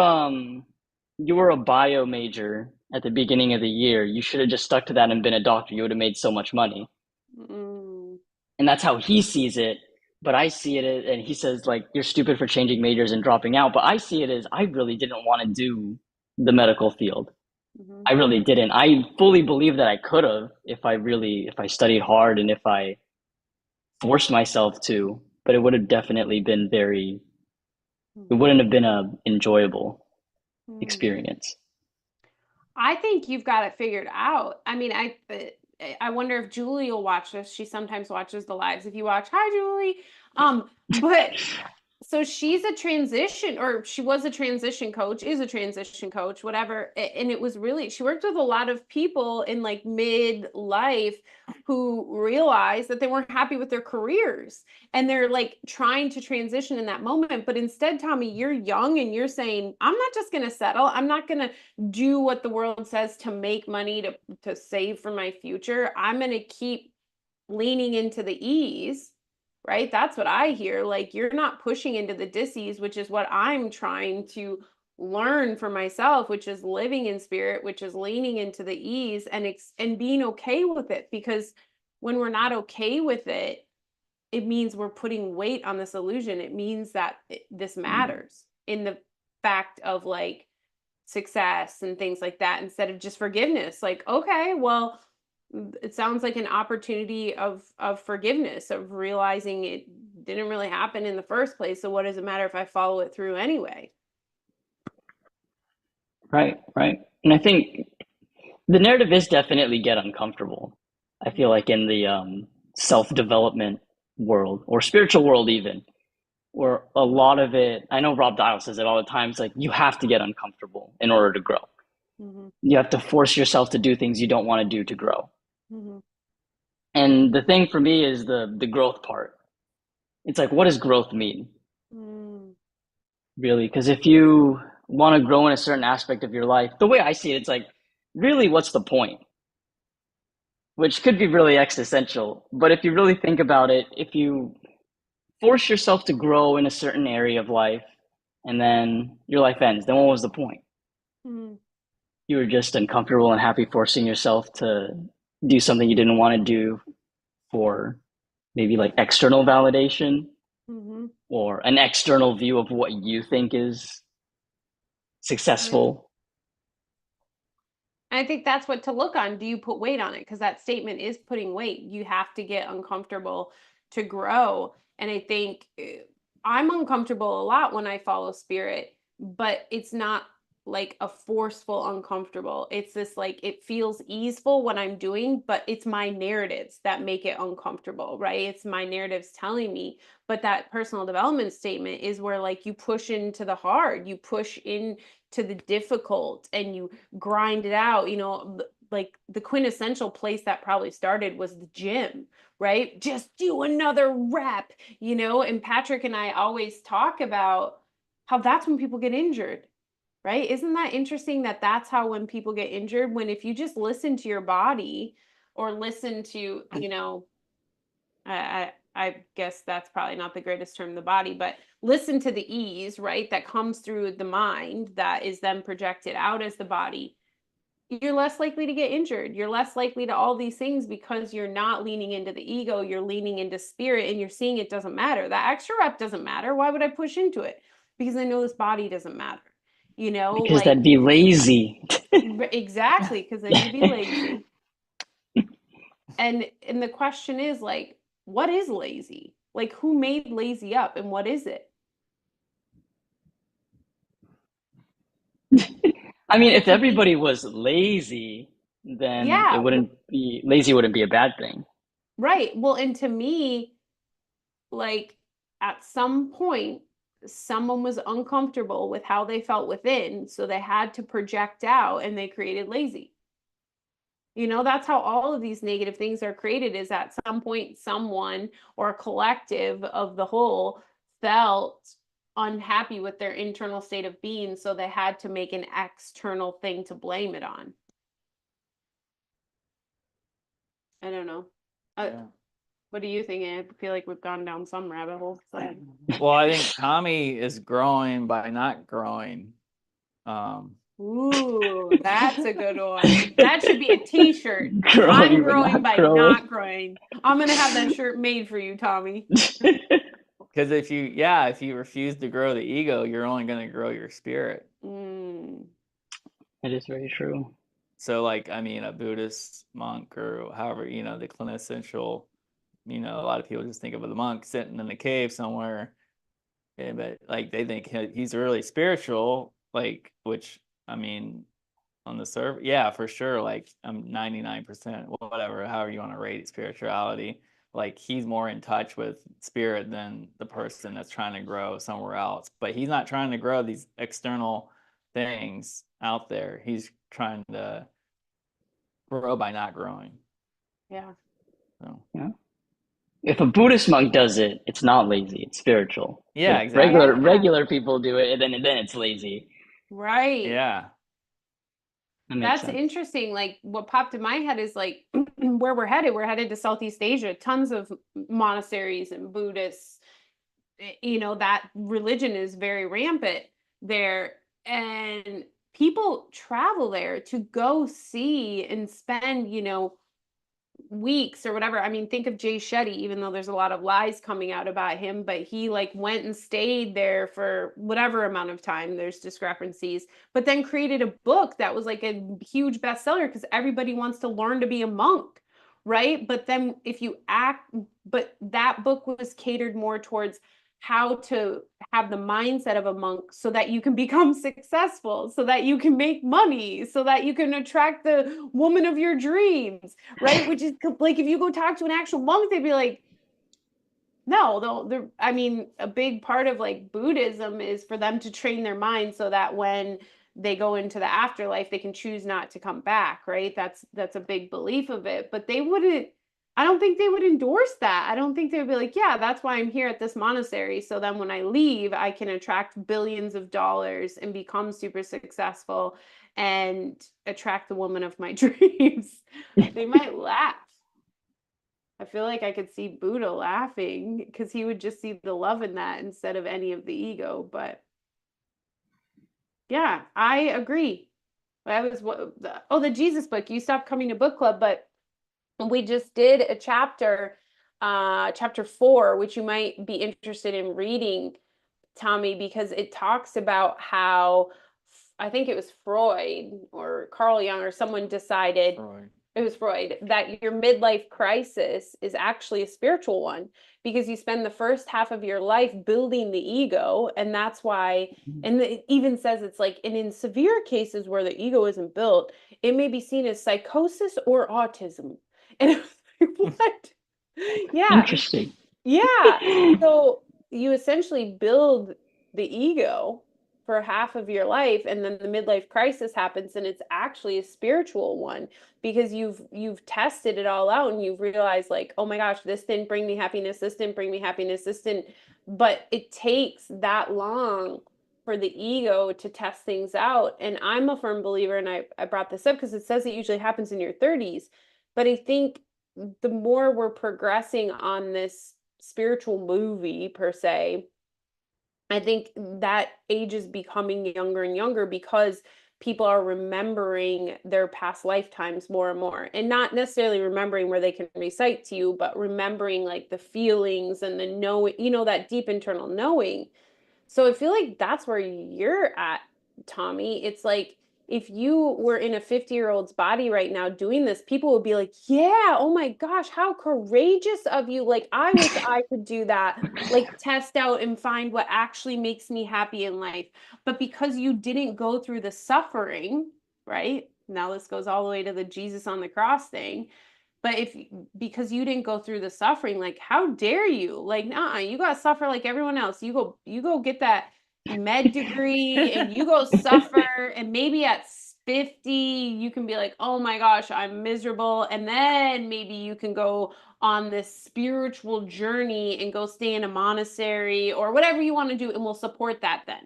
you were a bio major at the beginning of the year. You should have just stuck to that and been a doctor. You would have made so much money. Mm-hmm. And that's how he sees it. But I see it and he says like you're stupid for changing majors and dropping out. But I see it as I really didn't want to do the medical field. Mm-hmm. I really didn't. I fully believe that I could have if I studied hard and if I forced myself to, but it would have definitely been it wouldn't have been a enjoyable Mm-hmm. experience. I think you've got it figured out. I mean, I wonder if Julie will watch this. She sometimes watches the lives. If you watch, hi Julie. But so she's a transition, or she was a transition coach, is a transition coach, whatever. And it was really, she worked with a lot of people in like midlife who realized that they weren't happy with their careers and they're like trying to transition in that moment. But instead, Tommy, you're young and you're saying, I'm not just going to settle. I'm not going to do what the world says to make money to save for my future. I'm going to keep leaning into the ease, right? That's what I hear. Like you're not pushing into the dis-ease, which is what I'm trying to learn for myself, which is living in spirit, which is leaning into the ease and being okay with it. Because when we're not okay with it, it means we're putting weight on this illusion. It means that this matters in the fact of like success and things like that, instead of just forgiveness. Like, okay, well, it sounds like an opportunity of forgiveness, of realizing it didn't really happen in the first place, so what does it matter if I follow it through anyway? Right, right. And I think the narrative is definitely get uncomfortable. I feel like in the self-development world or spiritual world even, where a lot of it, I know Rob Dial says it all the time, it's like you have to get uncomfortable in order to grow. Mm-hmm. You have to force yourself to do things you don't want to do to grow. Mm-hmm. And the thing for me is the growth part. It's like, what does growth mean? Mm-hmm. Really? Because if you want to grow in a certain aspect of your life, the way I see it, it's like, really, what's the point? Which could be really existential. But if you really think about it, if you force yourself to grow in a certain area of life and then your life ends, then what was the point? Mm-hmm. You were just uncomfortable and happy forcing yourself to do something you didn't want to do for maybe like external validation Mm-hmm. or an external view of what you think is Right. successful. I think that's what to look on. Do you put weight on it? Because that statement is putting weight. You have to get uncomfortable to grow. And I think I'm uncomfortable a lot when I follow spirit, but it's not like a forceful uncomfortable. It's this like it feels easeful when I'm doing, but it's my narratives that make it uncomfortable, right? It's my narratives telling me. But that personal development statement is where like you push into the hard, you push in to the difficult and you grind it out, like the quintessential place that probably started was the gym, right? Just do another rep, and Patrick and I always talk about how that's when people get injured, right? Isn't that interesting that that's how when people get injured, when if you just listen to your body or listen to, I guess that's probably not the greatest term, the body, but listen to the ease, right? That comes through the mind that is then projected out as the body. You're less likely to get injured. You're less likely to all these things because you're not leaning into the ego. You're leaning into spirit and you're seeing it doesn't matter. That extra rep doesn't matter. Why would I push into it? Because I know this body doesn't matter. Because that'd be lazy. Exactly, because then you'd be lazy. And the question is like, what is lazy? Like, who made lazy up and what is it? I mean, if everybody was lazy, then Yeah, lazy wouldn't be a bad thing. right. Well, and to me, like at some point, someone was uncomfortable with how they felt within, so they had to project out and they created lazy. That's how all of these negative things are created, is at some point someone or a collective of the whole felt unhappy with their internal state of being, so they had to make an external thing to blame it on. I don't know. Yeah. What do you think? I feel like we've gone down some rabbit hole. Well, I think Tommy is growing by not growing. Ooh, that's a good one. That should be a t-shirt. Growing, I'm but growing not by growing. not growing. I'm gonna have that shirt made for you, Tommy. Because if you refuse to grow the ego, you're only going to grow your spirit. That is very true. So like, I mean, a Buddhist monk or however, the quintessential, a lot of people just think of the monk sitting in a cave somewhere. Yeah, but like they think he's really spiritual, like, which I mean, on the surface, yeah, for sure. Like I'm 99%, whatever, however you want to rate spirituality. Like he's more in touch with spirit than the person that's trying to grow somewhere else. But he's not trying to grow these external things out there. He's trying to grow by not growing. Yeah. So. Yeah. If a Buddhist monk does it, it's not lazy, it's spiritual. Yeah, If exactly. regular people do it, then it's lazy. Right. Yeah. That makes That's sense. interesting. Like what popped in my head is like where we're headed to Southeast Asia, tons of monasteries and Buddhists, that religion is very rampant there. And people travel there to go see and spend, weeks or whatever. I mean, think of Jay Shetty, even though there's a lot of lies coming out about him, but he like went and stayed there for whatever amount of time. There's discrepancies, but then created a book that was like a huge bestseller because everybody wants to learn to be a monk, right? But then but that book was catered more towards how to have the mindset of a monk so that you can become successful, so that you can make money, so that you can attract the woman of your dreams, right? Which is like, if you go talk to an actual monk, they'd be like, no, I mean, a big part of like Buddhism is for them to train their mind so that when they go into the afterlife, they can choose not to come back, right? That's a big belief of it. But I don't think they would endorse that. I don't think they would be like, yeah, that's why I'm here at this monastery. So then when I leave, I can attract billions of dollars and become super successful and attract the woman of my dreams. They might laugh. I feel like I could see Buddha laughing because he would just see the love in that instead of any of the ego. But yeah, I agree. The Jesus book. You stopped coming to book club, but we just did a chapter 4, which you might be interested in reading, Tommy, because it talks about how I think it was Freud or Carl Jung or someone decided. It was Freud, that your midlife crisis is actually a spiritual one because you spend the first half of your life building the ego. And that's why, and it even says it's like, and in severe cases where the ego isn't built, it may be seen as psychosis or autism. And it was like, what? Yeah. Interesting. Yeah. So you essentially build the ego for half of your life, and then the midlife crisis happens and it's actually a spiritual one, because you've tested it all out and you've realized like, oh my gosh, this didn't bring me happiness, this didn't bring me happiness, this didn't. But it takes that long for the ego to test things out. And I'm a firm believer, and I brought this up because it says it usually happens in your 30s, but I think the more we're progressing on this spiritual movie per se, I think that age is becoming younger and younger, because people are remembering their past lifetimes more and more, and not necessarily remembering where they can recite to you, but remembering like the feelings and the knowing, that deep internal knowing. So I feel like that's where you're at, Tommy. It's like if you were in a 50-year-old's body right now doing this, people would be like, yeah, oh my gosh, how courageous of you. Like, I wish I could do that. Like, test out and find what actually makes me happy in life. But because you didn't go through the suffering, right? Now this goes all the way to the Jesus on the cross thing. But because you didn't go through the suffering, like, how dare you? Like, nah, you got to suffer like everyone else. You go get that med degree and you go suffer. And maybe at 50, you can be like, oh my gosh, I'm miserable. And then maybe you can go on this spiritual journey and go stay in a monastery or whatever you want to do. And we'll support that then.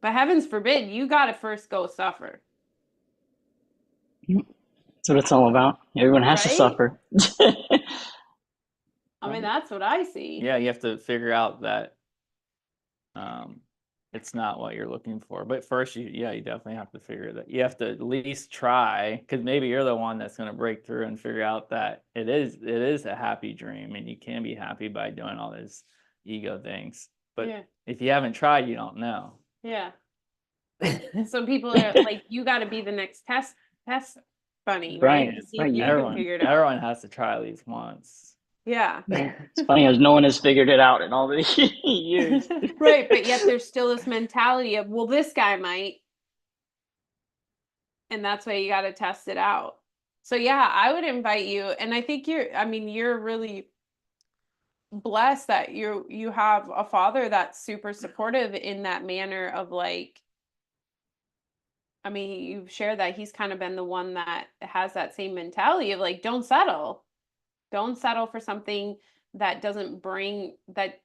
But heavens forbid, you got to first go suffer. That's what it's all about. Everyone has to Right? suffer. I mean, that's what I see. Yeah, you have to figure out that it's not what you're looking for. But first, you definitely have to figure that. You have to at least try, because maybe you're the one that's going to break through and figure out that it is a happy dream, and you can be happy by doing all these ego things. But if you haven't tried, you don't know. Yeah. So people are like, you got to be the next test bunny, right? To see if you can figure it out. Everyone has to try at least once. Yeah. It's funny as no one has figured it out in all the years. Right, but yet there's still this mentality of, well, this guy might. And that's why you got to test it out. So yeah, I would invite you. And I think you're really blessed that you have a father that's super supportive in that manner of like, I mean, you've shared that he's kind of been the one that has that same mentality of like, don't settle. Don't settle for something that doesn't bring that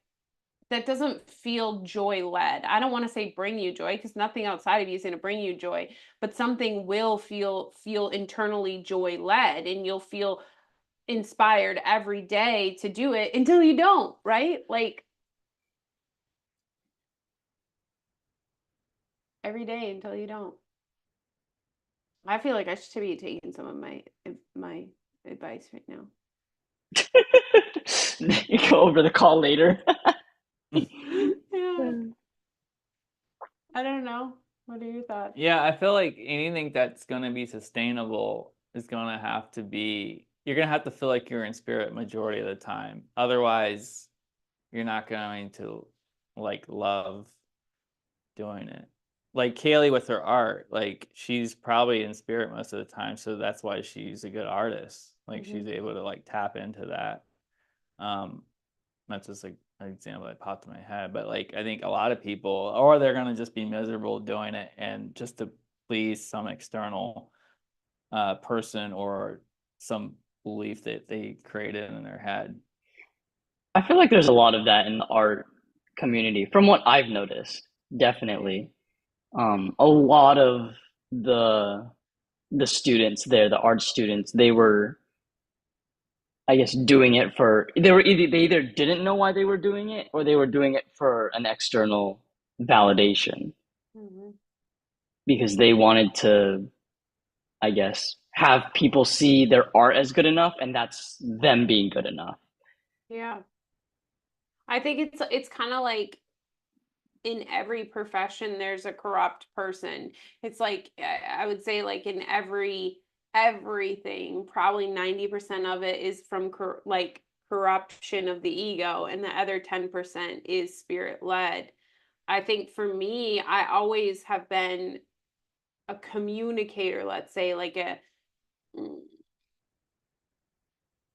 doesn't feel joy led. I don't want to say bring you joy, because nothing outside of you is going to bring you joy, but something will feel internally joy led, and you'll feel inspired every day to do it until you don't, right? Like every day until you don't. I feel like I should be taking some of my advice right now. You go over the call later. Yeah. I don't know. What are your thoughts? Yeah, I feel like anything that's going to be sustainable is going to have to be, you're going to have to feel like you're in spirit majority of the time. Otherwise, you're not going to like love doing it. Like Kaylee with her art, like she's probably in spirit most of the time, so that's why she's a good artist. Like she's able to like tap into that. That's just like an example that popped in my head. But like I think a lot of people, or they're gonna just be miserable doing it and just to please some external person or some belief that they created in their head. I feel like there's a lot of that in the art community, from what I've noticed. Definitely, a lot of the students there, the art students, they were, I guess, doing it for, they either didn't know why they were doing it, or they were doing it for an external validation, because they wanted to, I guess, have people see their art as good enough, and that's them being good enough. Yeah. I think it's kind of like in every profession there's a corrupt person. It's like I would say like in everything, probably 90% of it is from like corruption of the ego, and the other 10% is spirit led. I think for me, I always have been a communicator, let's say, like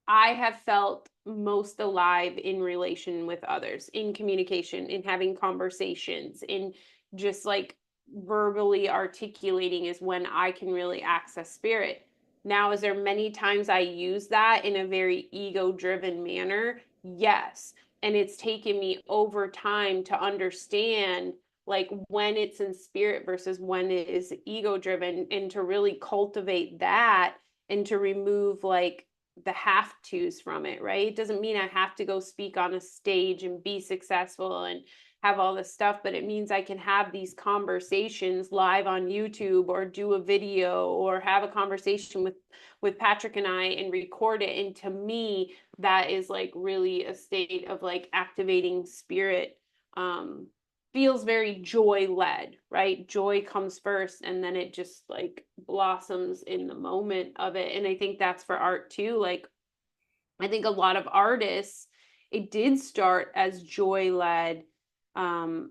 I have felt most alive in relation with others, in communication, in having conversations, in just like verbally articulating is when I can really access spirit. Now, is there many times I use that in a very ego-driven manner? Yes. And it's taken me over time to understand like when it's in spirit versus when it is ego-driven, and to really cultivate that and to remove like the have tos from it, right? It doesn't mean I have to go speak on a stage and be successful and have all this stuff, but it means I can have these conversations live on YouTube, or do a video, or have a conversation with Patrick and I and record it. And to me, that is like really a state of like activating spirit. Feels very joy led, right? Joy comes first, and then it just like blossoms in the moment of it. And I think that's for art too. Like, I think a lot of artists, it did start as joy led, um,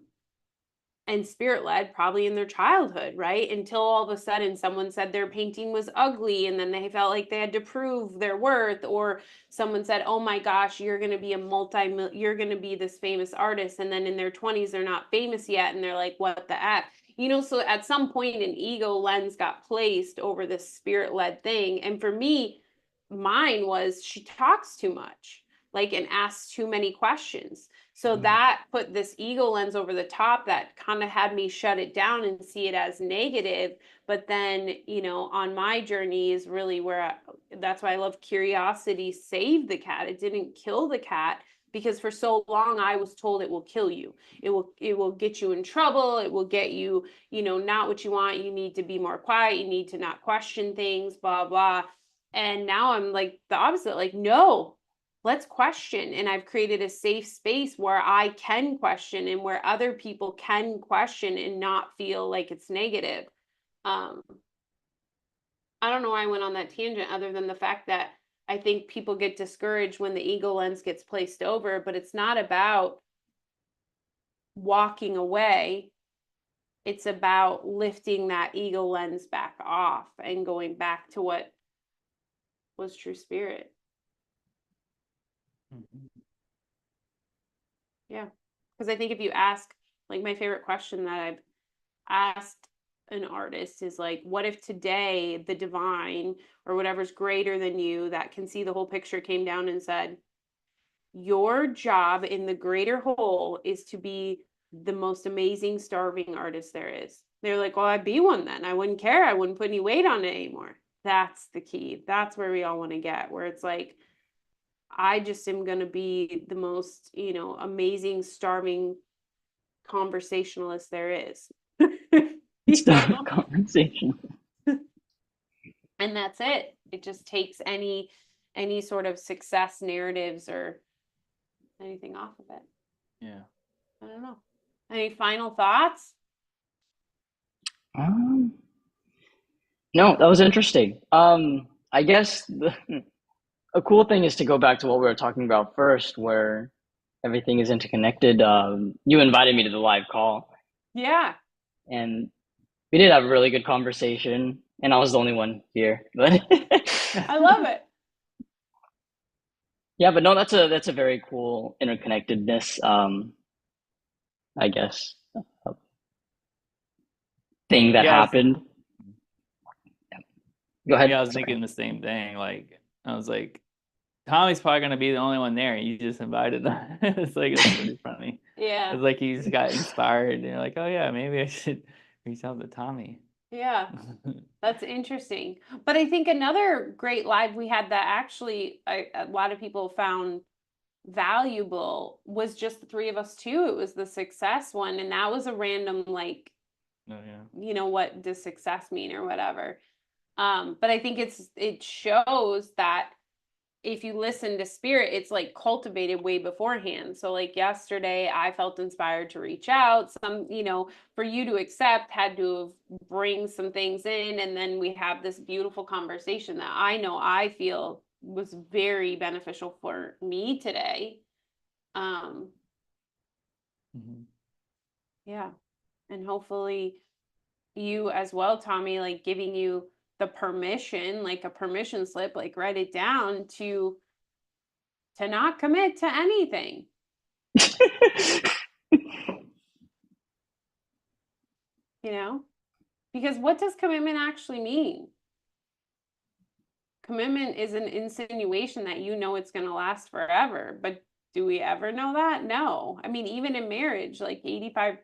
and spirit led probably in their childhood, right? Until all of a sudden someone said their painting was ugly, and then they felt like they had to prove their worth, or someone said, "Oh my gosh, you're going to be you're going to be this famous artist." And then in their 20s they're not famous yet, and they're like, "What the F?" So at some point an ego lens got placed over this spirit led thing. And for me, mine was, she talks too much, like, and asks too many questions. So that put this ego lens over the top that kind of had me shut it down and see it as negative. But then, on my journey is really where that's why I love curiosity saved the cat. It didn't kill the cat, because for so long I was told it will kill you. It will get you in trouble. It will get you, not what you want. You need to be more quiet. You need to not question things, blah, blah. And now I'm like the opposite, like, no, let's question. And I've created a safe space where I can question, and where other people can question and not feel like it's negative. Um, I don't know why I went on that tangent, other than the fact that I think people get discouraged when the ego lens gets placed over, but it's not about walking away. It's about lifting that ego lens back off and going back to what was true spirit. Yeah. Because I think if you ask, like, my favorite question that I've asked an artist is like, what if today the divine, or whatever's greater than you that can see the whole picture, came down and said, your job in the greater whole is to be the most amazing starving artist there is. They're like, well, I'd be one then. I wouldn't care. I wouldn't put any weight on it anymore. That's the key. That's where we all want to get, where it's like, I just am going to be the most, amazing starving conversationalist there is. Start a conversation. And that's it. It just takes any sort of success narratives or anything off of it. Yeah. I don't know. Any final thoughts? No, that was interesting. I guess a cool thing is to go back to what we were talking about first, where everything is interconnected. You invited me to the live call, Yeah. and we did have a really good conversation, and I was the only one here. But I love it. yeah, but no, that's a very cool interconnectedness, I guess, thing that Yes. happened. Go ahead. Yeah, I was Sorry. thinking the same thing. Like, I was like, Tommy's probably gonna be the only one there. You just invited them. It's like, it's pretty funny. Yeah. It's like he just got inspired, and you're like, oh yeah, maybe I should reach out to Tommy. Yeah. That's interesting. But I think another great live we had that actually a lot of people found valuable was just the three of us too. It was the success one, and that was a random, like, Oh yeah. What does success mean or whatever. But I think it shows that if you listen to spirit, it's like cultivated way beforehand. So like yesterday I felt inspired to reach out. For you to accept had to bring some things in, and then we have this beautiful conversation that I feel was very beneficial for me today. Yeah. And hopefully you as well, Tommy, like giving you the permission, like a permission slip, like write it down to to not commit to anything. You know, because what does commitment actually mean? Commitment is an insinuation that you know it's going to last forever, but do we ever know that? No. I mean, even in marriage, like 85,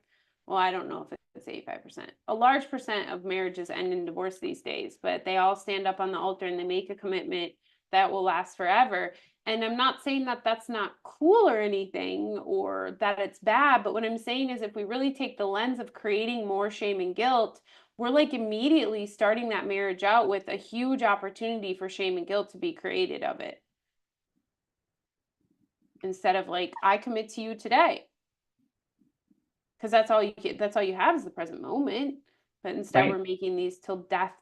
well, I don't know if it's 85%. A large percent of marriages end in divorce these days, but they all stand up on the altar and they make a commitment that will last forever. And I'm not saying that that's not cool or anything, or that it's bad, but what I'm saying is if we really take the lens of creating more shame and guilt, we're like immediately starting that marriage out with a huge opportunity for shame and guilt to be created of it. Instead of like, I commit to you today. Because that's all you have is the present moment. But instead Right. we're making these till death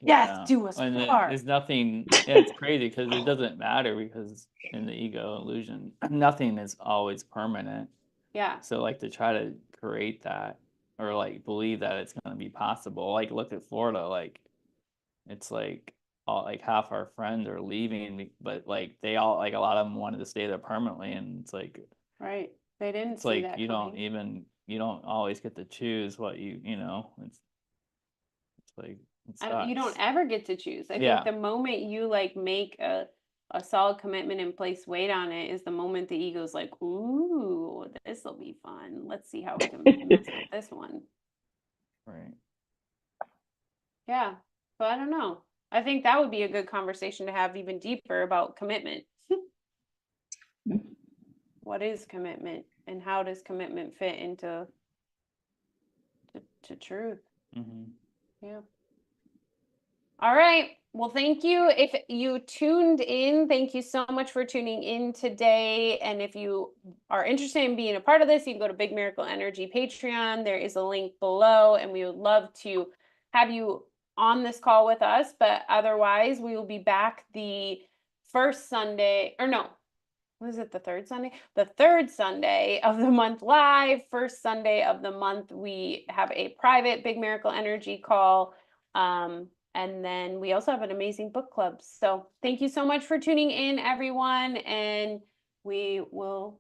Yeah. do us And part. there's nothing, yeah, it's crazy because it doesn't matter because in the ego illusion, nothing is always permanent. Yeah. So like to try to create that or like believe that it's going to be possible. Like look at Florida, like it's like all like half our friends are leaving, but like they all like a lot of them wanted to stay there permanently, and it's like Right. They didn't it's see like that you coming. don't always get to choose what it's like it You don't sucks. ever get to choose. I think Yeah. the moment you like make a solid commitment and place weight on it is the moment the ego's like, ooh, this will be fun. Let's see how we can mess with this one. Right. Yeah. So I don't know. I think that would be a good conversation to have even deeper about commitment. What is commitment and how does commitment fit into to truth? Mm-hmm. Yeah. All right. Well, thank you. If you tuned in, thank you so much for tuning in today. And if you are interested in being a part of this, you can go to Big Miracle Energy Patreon. There is a link below, and we would love to have you on this call with us. But otherwise, we will be back the first Sunday, or no, what is it, the third Sunday? The third Sunday of the month live. First Sunday of the month, we have a private Big Miracle Energy call. And then we also have an amazing book club. So thank you so much for tuning in, everyone. And we will